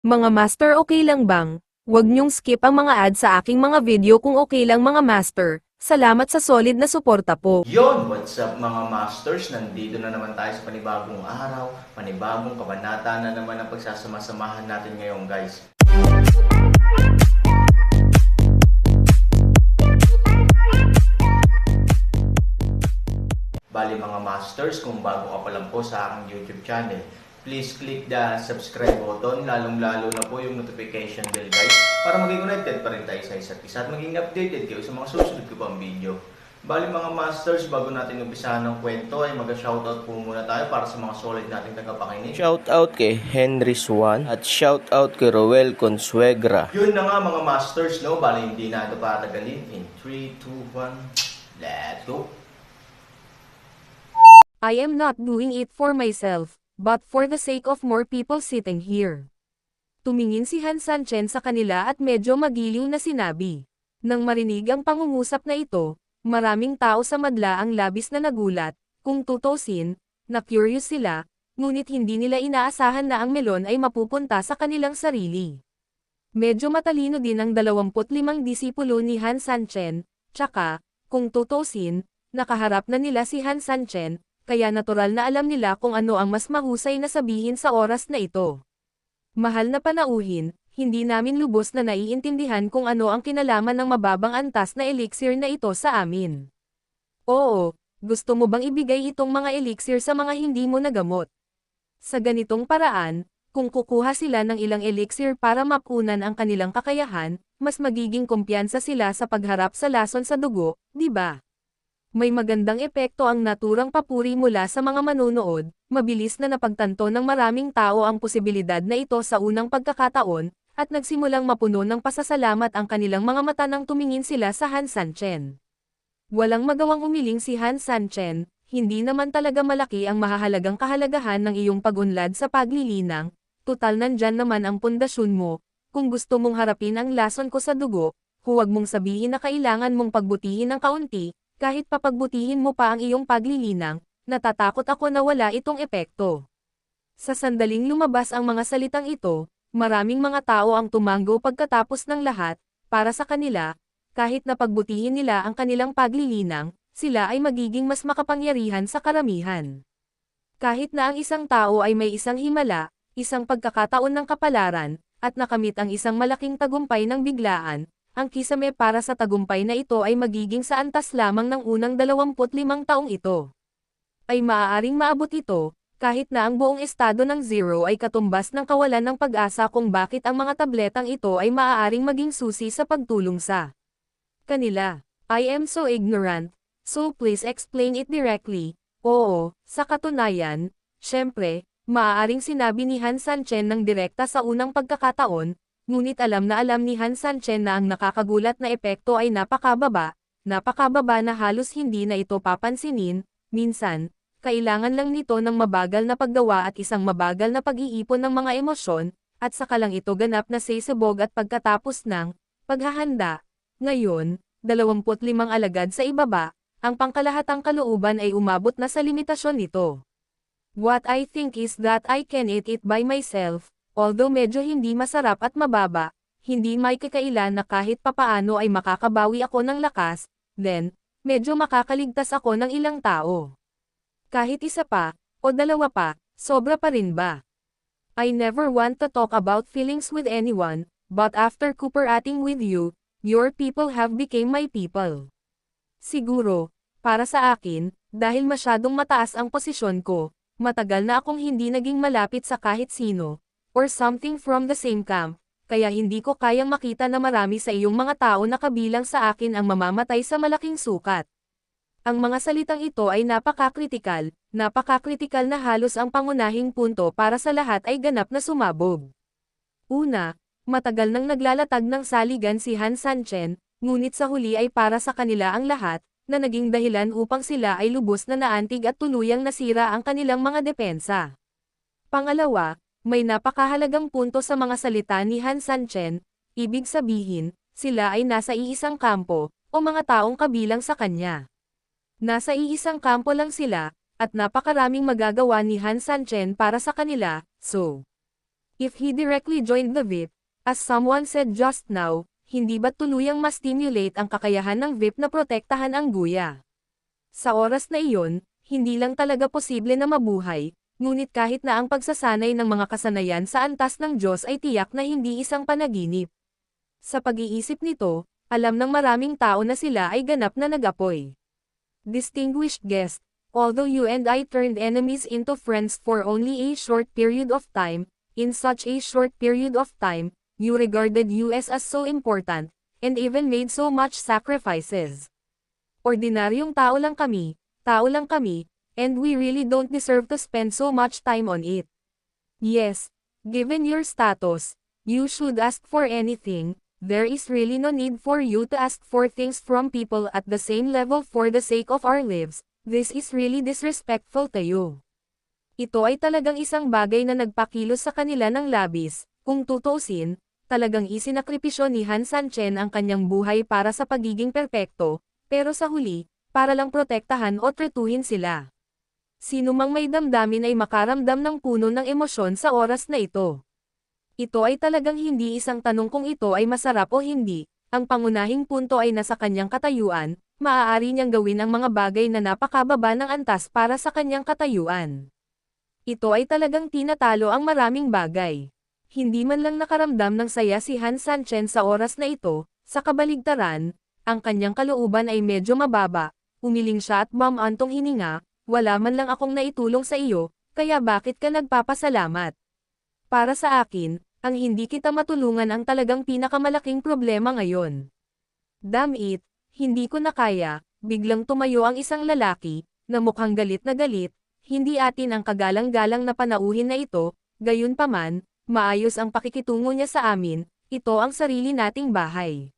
Mga master, okay lang bang? Huwag niyong skip ang mga ads sa aking mga video kung okay lang mga master. Salamat sa solid na suporta po. Yon, what's up mga masters? Nandito na naman tayo sa panibagong araw, panibagong kabanata na naman ang pagsasama-samahan natin ngayon guys. Bali mga masters, kung bago ka pa lang po sa aking YouTube channel, please click the subscribe button, lalong-lalo na po yung notification bell guys, para maging connected pa rin tayo sa isa't isa at maging updated kayo sa mga susunod ko pang video. Bali mga masters, bago natin umpisahan ng kwento ay mag-shoutout po muna tayo para sa mga solid nating tagapakinig. Shoutout kay Henry Swan at shoutout kay Roel Consuegra. Yun na nga mga masters, no? Bali hindi na ito patagalin. In 3, 2, 1, let's go! I am not doing it for myself, but for the sake of more people sitting here. Tumingin si Han Sanchen sa kanila at medyo magiliw na sinabi. Nang marinig ang pangungusap na ito, maraming tao sa madla ang labis na nagulat, kung tutusin, na curious sila, ngunit hindi nila inaasahan na ang melon ay mapupunta sa kanilang sarili. Medyo matalino din ang 25 disipulo ni Han Sanchen, tsaka, kung tutusin, nakaharap na nila si Han Sanchen, kaya natural na alam nila kung ano ang mas mahusay na sabihin sa oras na ito. Mahal na panauhin, hindi namin lubos na naiintindihan kung ano ang kinalaman ng mababang antas na elixir na ito sa amin. Oo, gusto mo bang ibigay itong mga elixir sa mga hindi mo nagamot? Sa ganitong paraan, kung kukuha sila ng ilang elixir para mapunan ang kanilang kakayahan, mas magiging kumpiyansa sila sa pagharap sa lason sa dugo, di ba? May magandang epekto ang naturang papuri mula sa mga manonood, mabilis na napagtanto ng maraming tao ang posibilidad na ito sa unang pagkakataon, at nagsimulang mapuno ng pasasalamat ang kanilang mga mata nang tumingin sila sa Han Sanchen. Walang magawang umiling si Han Sanchen, hindi naman talaga malaki ang mahahalagang kahalagahan ng iyong pag-unlad sa paglilinang, tutal nandyan naman ang pundasyon mo, kung gusto mong harapin ang lason ko sa dugo, huwag mong sabihin na kailangan mong pagbutihin ng kaunti, kahit papagbutihin mo pa ang iyong paglilinang, natatakot ako na wala itong epekto. Sa sandaling lumabas ang mga salitang ito, maraming mga tao ang tumanggo pagkatapos ng lahat, para sa kanila, kahit na pagbutihin nila ang kanilang paglilinang, sila ay magiging mas makapangyarihan sa karamihan. Kahit na ang isang tao ay may isang himala, isang pagkakataon ng kapalaran, at nakamit ang isang malaking tagumpay ng biglaan, ang kisame para sa tagumpay na ito ay magiging sa antas lamang ng unang 25 taong ito. Ay maaaring maabot ito, kahit na ang buong estado ng zero ay katumbas ng kawalan ng pag-asa kung bakit ang mga tabletang ito ay maaaring maging susi sa pagtulong sa kanila. I am so ignorant, so please explain it directly. Oo, sa katunayan, syempre, maaaring sinabi ni Han Sanchen ng direkta sa unang pagkakataon, ngunit alam ni Han Sanchen na ang nakakagulat na epekto ay napakababa na halos hindi na ito papansinin, minsan, kailangan lang nito ng mabagal na paggawa at isang mabagal na pag-iipon ng mga emosyon, at saka lang ito ganap na sisibog at pagkatapos ng paghahanda. Ngayon, 25 alagad sa ibaba, ang pangkalahatang kalooban ay umabot na sa limitasyon nito. What I think is that I can eat it by myself. Although medyo hindi masarap at mababa, hindi may kakailan na kahit papaano ay makakabawi ako ng lakas, then, medyo makakaligtas ako ng ilang tao. Kahit isa pa, o dalawa pa, sobra pa rin ba? I never want to talk about feelings with anyone, but after cooperating with you, your people have become my people. Siguro, para sa akin, dahil masyadong mataas ang posisyon ko, matagal na akong hindi naging malapit sa kahit sino, or something from the same camp, kaya hindi ko kayang makita na marami sa iyong mga tao na kabilang sa akin ang mamamatay sa malaking sukat. Ang mga salitang ito ay napaka-kritikal na halos ang pangunahing punto para sa lahat ay ganap na sumabog. Una, matagal nang naglalatag ng saligan si Han Sanchen, ngunit sa huli ay para sa kanila ang lahat, na naging dahilan upang sila ay lubos na naantig at tuluyang nasira ang kanilang mga depensa. Pangalawa, may napakahalagang punto sa mga salita ni Han Sanchen, ibig sabihin, sila ay nasa iisang kampo, o mga taong kabilang sa kanya. Nasa iisang kampo lang sila, at napakaraming magagawa ni Han Sanchen para sa kanila, so If he directly joined the VIP, as someone said just now, hindi ba tuluyang ma-stimulate ang kakayahan ng VIP na protektahan ang Guya? Sa oras na iyon, hindi lang talaga posible na mabuhay, ngunit kahit na ang pagsasanay ng mga kasanayan sa antas ng Diyos ay tiyak na hindi isang panaginip. Sa pag-iisip nito, alam ng maraming tao na sila ay ganap na nag-apoy. Distinguished guest, although you and I turned enemies into friends for only a short period of time, in such a short period of time, you regarded US as so important, and even made so much sacrifices. Ordinaryong tao lang kami, and we really don't deserve to spend so much time on it. Yes, given your status, you should ask for anything. There is really no need for you to ask for things from people at the same level for the sake of our lives. This is really disrespectful to you. Ito ay talagang isang bagay na nagpakilos sa kanila ng labis. Kung tutuusin, talagang isinakripisyo ni Han Sanchen ang kanyang buhay para sa pagiging perpekto, pero sa huli, para lang protektahan o tretuhin sila. Sino mang may damdamin ay makaramdam ng puno ng emosyon sa oras na ito. Ito ay talagang hindi isang tanong kung ito ay masarap o hindi, ang pangunahing punto ay nasa kanyang katayuan, maaari niyang gawin ang mga bagay na napakababa ng antas para sa kanyang katayuan. Ito ay talagang tinatalo ang maraming bagay. Hindi man lang nakaramdam ng saya si Han Sanchen sa oras na ito, sa kabaligtaran, ang kanyang kalooban ay medyo mababa, umiling siya at antong hininga, wala man lang akong naitulong sa iyo, kaya bakit ka nagpapasalamat? Para sa akin, ang hindi kita matulungan ang talagang pinakamalaking problema ngayon. Damn it, hindi ko na kaya, biglang tumayo ang isang lalaki, na mukhang galit na galit, hindi atin ang kagalang-galang na panauhin na ito, gayunpaman, maayos ang pakikitungo niya sa amin, ito ang sarili nating bahay.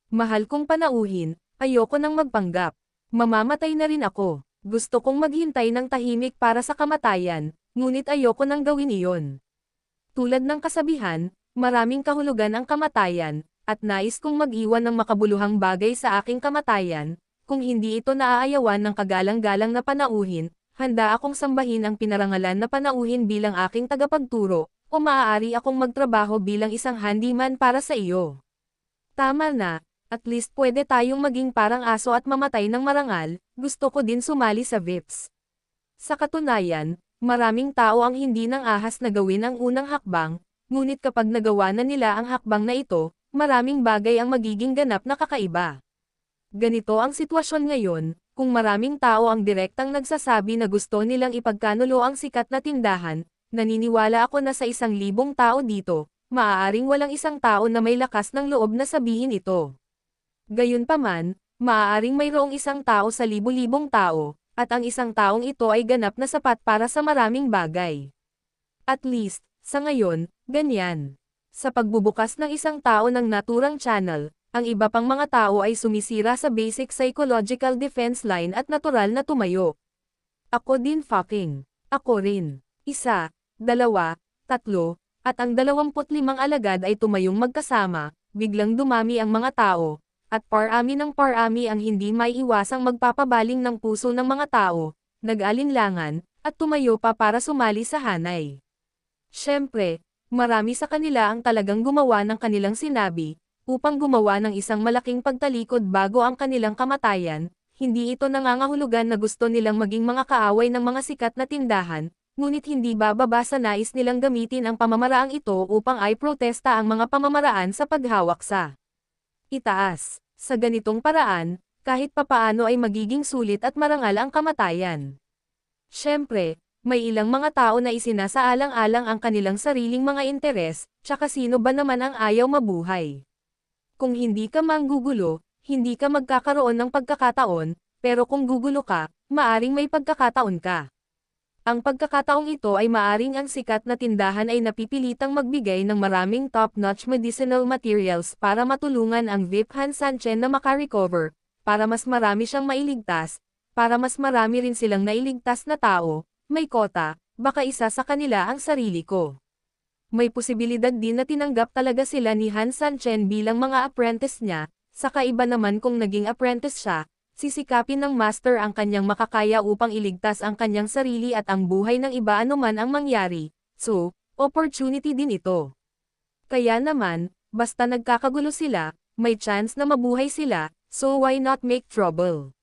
Mahal kong panauhin, ayoko nang magpanggap. Mamamatay na rin ako, gusto kong maghintay ng tahimik para sa kamatayan, ngunit ayoko nang gawin iyon. Tulad ng kasabihan, maraming kahulugan ang kamatayan, at nais kong mag-iwan ng makabuluhang bagay sa aking kamatayan, kung hindi ito naaayawan ng kagalang-galang na panauhin, handa akong sambahin ang pinarangalan na panauhin bilang aking tagapagturo, o maaari akong magtrabaho bilang isang handyman para sa iyo. Tama na, at least pwede tayong maging parang aso at mamatay ng marangal, gusto ko din sumali sa VIPs. Sa katunayan, maraming tao ang hindi nang ahas na gawin ang unang hakbang, ngunit kapag nagawa na nila ang hakbang na ito, maraming bagay ang magiging ganap na kakaiba. Ganito ang sitwasyon ngayon, kung maraming tao ang direktang nagsasabi na gusto nilang ipagkanulo ang sikat na tindahan, naniniwala ako na sa 1,000 tao dito, maaaring walang isang tao na may lakas ng loob na sabihin ito. Gayunpaman, maaaring mayroong isang tao sa libu-libong tao, at ang isang taong ito ay ganap na sapat para sa maraming bagay. At least, sa ngayon, ganyan. Sa pagbubukas ng isang tao ng naturang channel, ang iba pang mga tao ay sumisira sa basic psychological defense line at natural na tumayo. Ako din fucking. Ako rin. 1, 2, 3, at ang 25 alagad ay tumayong magkasama, biglang dumami ang mga tao, at parami ng parami ang hindi may iwasang magpapabaling ng puso ng mga tao, nag-alinlangan, at tumayo pa para sumali sa hanay. Siyempre, marami sa kanila ang talagang gumawa ng kanilang sinabi, upang gumawa ng isang malaking pagtalikod bago ang kanilang kamatayan, hindi ito nangangahulugan na gusto nilang maging mga kaaway ng mga sikat na tindahan, ngunit hindi bababa sa nais nilang gamitin ang pamamaraang ito upang ay protesta ang mga pamamaraan sa paghawak sa itaas. Sa ganitong paraan, kahit papaano ay magiging sulit at marangal ang kamatayan. Siyempre, may ilang mga tao na isinasaalang-alang ang kanilang sariling mga interes, tsaka sino ba naman ang ayaw mabuhay? Kung hindi ka manggugulo, hindi ka magkakaroon ng pagkakataon, pero kung gugulo ka, maaring may pagkakataon ka. Ang pagkakataong ito ay maaring ang sikat na tindahan ay napipilitang magbigay ng maraming top-notch medicinal materials para matulungan ang VIP Han Sanchen na makarecover, para mas marami siyang mailigtas, para mas marami rin silang nailigtas na tao, may kota, baka isa sa kanila ang sarili ko. May posibilidad din na tinanggap talaga sila ni Han Sanchen bilang mga apprentice niya, saka iba naman kung naging apprentice siya, sisikapin ng master ang kanyang makakaya upang iligtas ang kanyang sarili at ang buhay ng iba anuman ang mangyari. So, opportunity din ito. Kaya naman, basta nagkakagulo sila, may chance na mabuhay sila, so why not make trouble?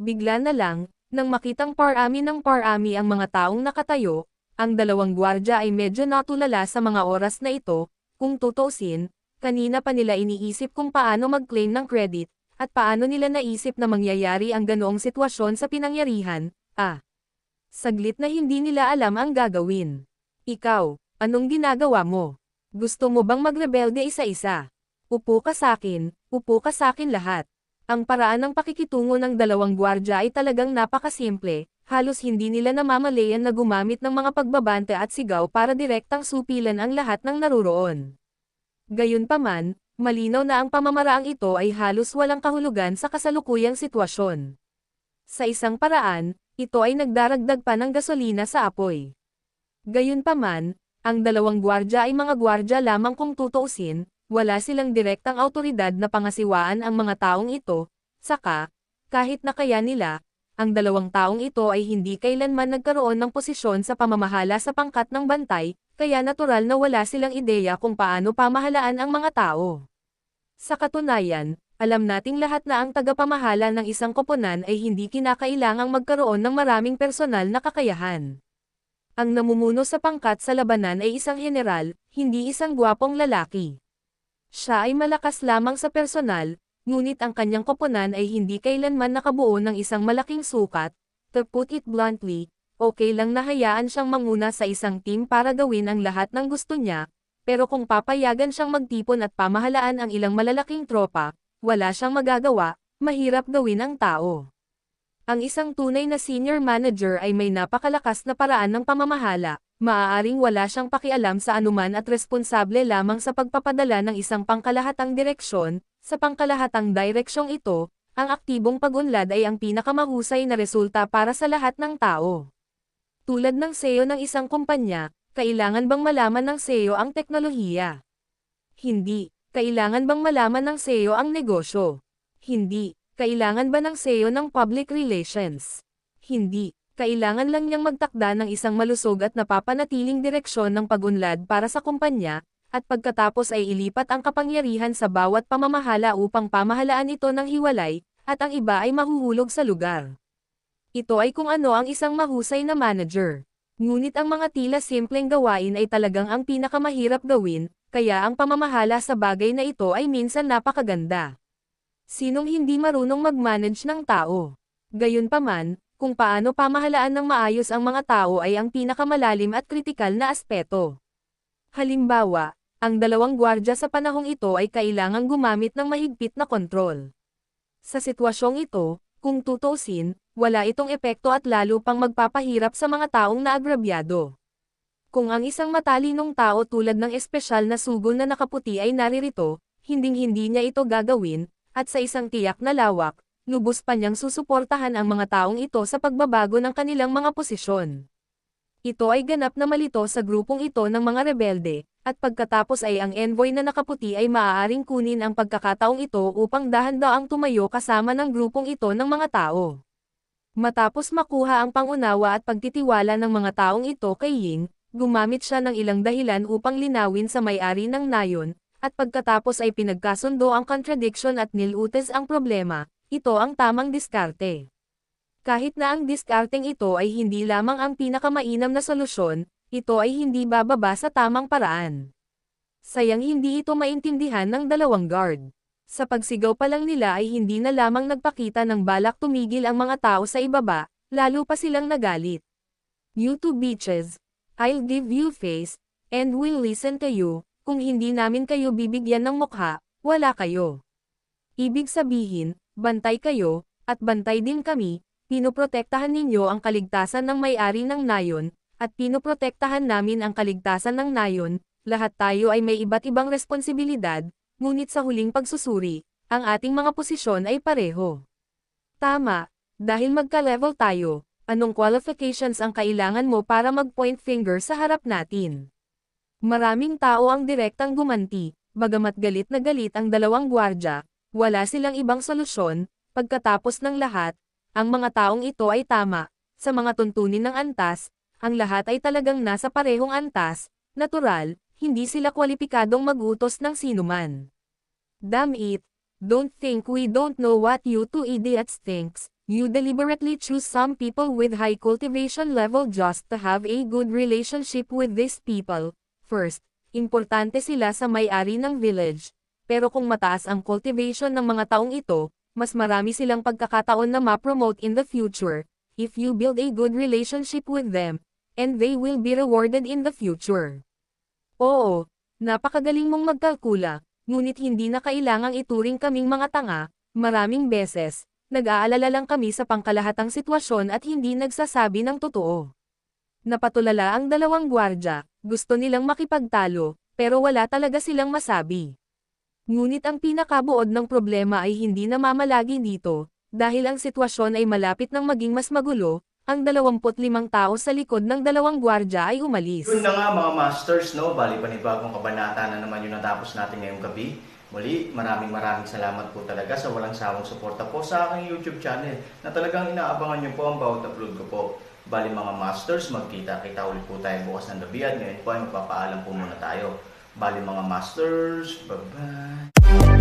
Bigla na lang, nang makitang parami ng parami ang mga taong nakatayo, ang dalawang gwardya ay medyo natulala sa mga oras na ito. Kung tutuusin, kanina pa nila iniisip kung paano mag-claim ng credit, at paano nila naisip na mangyayari ang ganoong sitwasyon sa pinangyarihan. Saglit na hindi nila alam ang gagawin. Ikaw, anong ginagawa mo? Gusto mo bang magrebelde isa-isa? Upo ka sakin lahat. Ang paraan ng pakikitungo ng dalawang gwardya ay talagang napakasimple, halos hindi nila namamalayan na gumamit ng mga pagbabante at sigaw para direktang supilan ang lahat ng naruroon. Gayunpaman, malinaw na ang pamamaraang ito ay halos walang kahulugan sa kasalukuyang sitwasyon. Sa isang paraan, ito ay nagdaragdag pa ng gasolina sa apoy. Gayunpaman, ang dalawang gwardya ay mga gwardya lamang kung tutuusin, wala silang direktang awtoridad na pangasiwaan ang mga taong ito, saka, kahit na kaya nila, ang dalawang taong ito ay hindi kailanman nagkaroon ng posisyon sa pamamahala sa pangkat ng bantay, kaya natural na wala silang ideya kung paano pamahalaan ang mga tao. Sa katunayan, alam nating lahat na ang tagapamahala ng isang koponan ay hindi kinakailangang magkaroon ng maraming personal na kakayahan. Ang namumuno sa pangkat sa labanan ay isang general, hindi isang gwapong lalaki. Siya ay malakas lamang sa personal, ngunit ang kanyang koponan ay hindi kailanman nakabuo ng isang malaking sukat. To put it bluntly, okay lang na hayaan siyang manguna sa isang team para gawin ang lahat ng gusto niya, pero kung papayagan siyang magtipon at pamahalaan ang ilang malalaking tropa, wala siyang magagawa, mahirap gawin ang tao. Ang isang tunay na senior manager ay may napakalakas na paraan ng pamamahala, maaaring wala siyang pakialam sa anuman at responsable lamang sa pagpapadala ng isang pangkalahatang direksyon. Sa pangkalahatang direksyong ito, ang aktibong pag-unlad ay ang pinakamahusay na resulta para sa lahat ng tao. Tulad ng CEO ng isang kumpanya, kailangan bang malaman ng CEO ang teknolohiya? Hindi. Kailangan bang malaman ng CEO ang negosyo? Hindi. Kailangan ba ng CEO ng public relations? Hindi. Kailangan lang niyang magtakda ng isang malusog at napapanatiling direksyon ng pag-unlad para sa kumpanya, at pagkatapos ay ilipat ang kapangyarihan sa bawat pamamahala upang pamahalaan ito ng hiwalay, at ang iba ay mahuhulog sa lugar. Ito ay kung ano ang isang mahusay na manager. Ngunit ang mga tila simpleng gawain ay talagang ang pinakamahirap gawin, kaya ang pamamahala sa bagay na ito ay minsan napakaganda. Sinong hindi marunong mag-manage ng tao? Gayunpaman, kung paano pamahalaan ng maayos ang mga tao ay ang pinakamalalim at kritikal na aspeto. Halimbawa, ang dalawang gwardya sa panahong ito ay kailangang gumamit ng mahigpit na kontrol. Sa sitwasyong ito, kung tutuusin, wala itong epekto at lalo pang magpapahirap sa mga taong naagrabyado. Kung ang isang matalinong tao tulad ng espesyal na sugol na nakaputi ay naririto, hinding-hindi niya ito gagawin, at sa isang tiyak na lawak, lubos pa niyang susuportahan ang mga taong ito sa pagbabago ng kanilang mga posisyon. Ito ay ganap na malito sa grupong ito ng mga rebelde, at pagkatapos ay ang envoy na nakaputi ay maaaring kunin ang pagkakataong ito upang dahan-daang tumayo kasama ng grupong ito ng mga tao. Matapos makuha ang pangunawa at pagtitiwala ng mga taong ito kay Ying, gumamit siya ng ilang dahilan upang linawin sa may-ari ng nayon, at pagkatapos ay pinagkasundo ang contradiction at nilutes ang problema. Ito ang tamang diskarte. Kahit na ang diskarteng ito ay hindi lamang ang pinakamainam na solusyon, ito ay hindi bababa sa tamang paraan. Sayang hindi ito maintindihan ng dalawang guard. Sa pagsigaw pa lang nila ay hindi na lamang nagpakita ng balak tumigil ang mga tao sa ibaba, lalo pa silang nagalit. You two bitches, I'll give you face, and we'll listen to you. Kung hindi namin kayo bibigyan ng mukha, wala kayo. Ibig sabihin, bantay kayo, at bantay din kami, pinoprotektahan ninyo ang kaligtasan ng may-ari ng nayon, at pinoprotektahan namin ang kaligtasan ng nayon, lahat tayo ay may iba't ibang responsibilidad, ngunit sa huling pagsusuri, ang ating mga posisyon ay pareho. Tama, dahil magka-level tayo, anong qualifications ang kailangan mo para mag-point finger sa harap natin? Maraming tao ang direktang gumanti, bagamat galit na galit ang dalawang gwardya, wala silang ibang solusyon. Pagkatapos ng lahat, ang mga taong ito ay tama, sa mga tuntunin ng antas, ang lahat ay talagang nasa parehong antas, Natural, hindi sila kwalipikadong mag-utos ng sinuman. Damn it! Don't think we don't know what you two idiots thinks. You deliberately choose some people with high cultivation level just to have a good relationship with these people. First, importante sila sa may-ari ng village. Pero kung mataas ang cultivation ng mga taong ito, mas marami silang pagkakataon na ma-promote in the future, if you build a good relationship with them, and they will be rewarded in the future. Oo, napakagaling mong magkalkula, ngunit hindi na kailangang ituring kaming mga tanga, maraming beses, nag-aalala lang kami sa pangkalahatang sitwasyon at hindi nagsasabi ng totoo. Napatulala ang dalawang gwardya, gusto nilang makipagtalo, pero wala talaga silang masabi. Ngunit ang pinakabuod ng problema ay hindi namamalagi dito, dahil ang sitwasyon ay malapit ng maging mas magulo, ang 25 tao sa likod ng dalawang gwardya ay umalis. Yun na nga mga masters, no? Bali panibagong kabanata na naman yung natapos natin ngayong gabi. Muli, maraming salamat po talaga sa walang sawang suporta po sa aking YouTube channel na talagang inaabangan nyo po ang bawat upload ko po. Bali mga masters, magkita-kita ulit po tayo bukas ng gabi at ngayon po ay magpapaalam po muna tayo. Bali mga masters, bye-bye!